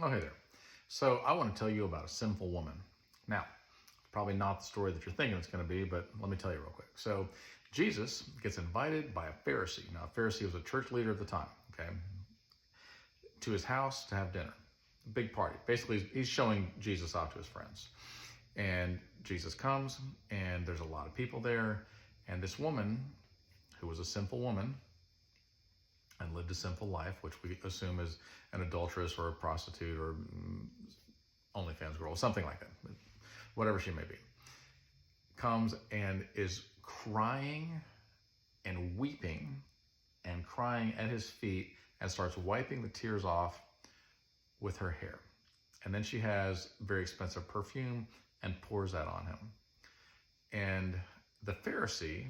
Oh, hey there. So I want to tell you about a sinful woman. Now, probably not the story that you're thinking it's going to be, but let me tell you real quick. So Jesus gets invited by a Pharisee. Now, a Pharisee was a church leader at the time, okay, to his house to have dinner. Big party. Basically, he's showing Jesus off to his friends. And Jesus comes, and there's a lot of people there. And this woman, who was a sinful woman, and lived a sinful life, which we assume is an adulteress or a prostitute or OnlyFans girl, something like that, whatever she may be, comes and is crying and weeping and crying at his feet and starts wiping the tears off with her hair. And then she has very expensive perfume and pours that on him. And the Pharisee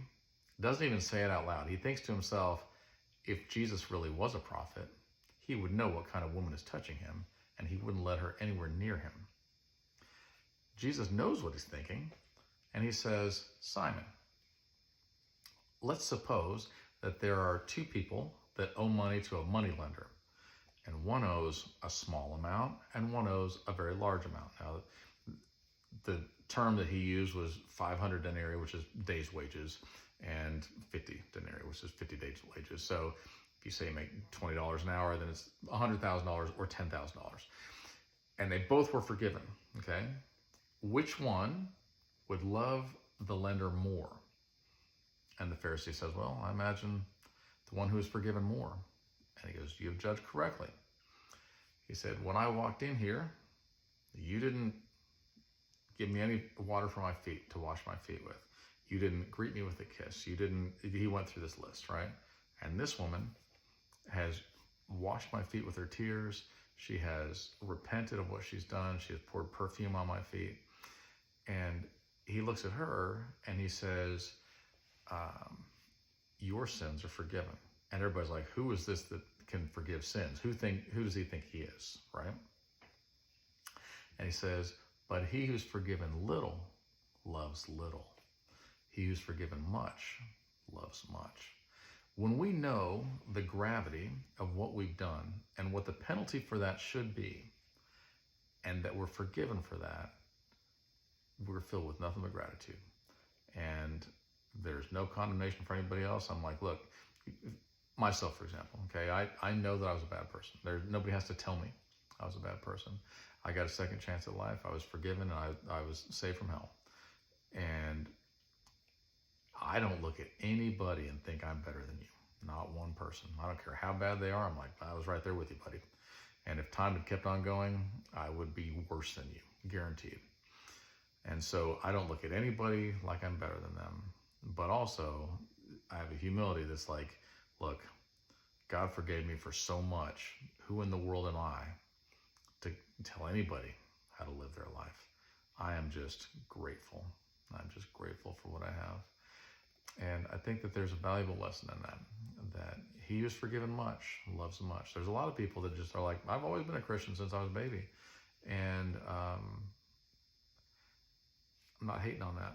doesn't even say it out loud. He thinks to himself, if Jesus really was a prophet, he would know what kind of woman is touching him, and he wouldn't let her anywhere near him. Jesus knows what he's thinking, and he says, Simon, let's suppose that there are two people that owe money to a moneylender, and one owes a small amount, and one owes a very large amount. Now, the term that he used was 500 denarii, which is days' wages, and 50 denarii, which is 50 days' wages. So if you say you make $20 an hour, then it's $100,000 or $10,000. And they both were forgiven, okay? Which one would love the lender more? And the Pharisee says, well, I imagine the one who is forgiven more. And he goes, you have judged correctly. He said, when I walked in here, you didn't give me any water for my feet to wash my feet with. You didn't greet me with a kiss. He went through this list, right? And this woman has washed my feet with her tears. She has repented of what she's done. She has poured perfume on my feet. And he looks at her and he says, your sins are forgiven. And everybody's like, who is this that can forgive sins? Who does he think he is, right? And he says, but he who's forgiven little loves little. He who's forgiven much loves much. When we know the gravity of what we've done and what the penalty for that should be, and that we're forgiven for that, we're filled with nothing but gratitude. And there's no condemnation for anybody else. I'm like, look, myself, for example, okay, I know that I was a bad person. Nobody has to tell me I was a bad person. I got a second chance at life. I was forgiven, and I was saved from hell. And I don't look at anybody and think I'm better than you. Not one person. I don't care how bad they are. I'm like, I was right there with you, buddy. And if time had kept on going, I would be worse than you, guaranteed. And so I don't look at anybody like I'm better than them. But also, I have a humility that's like, look, God forgave me for so much. Who in the world am I to tell anybody how to live their life? I am just grateful. I'm just grateful for what I have. And I think that there's a valuable lesson in that he who's forgiven much loves much. There's a lot of people that just are like, I've always been a Christian since I was a baby. And I'm not hating on that.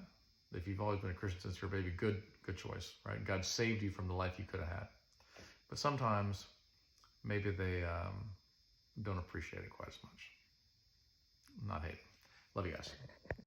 If you've always been a Christian since you're a baby, good choice, right? God saved you from the life you could have had. But sometimes maybe they don't appreciate it quite as much. I'm not hating. Love you guys.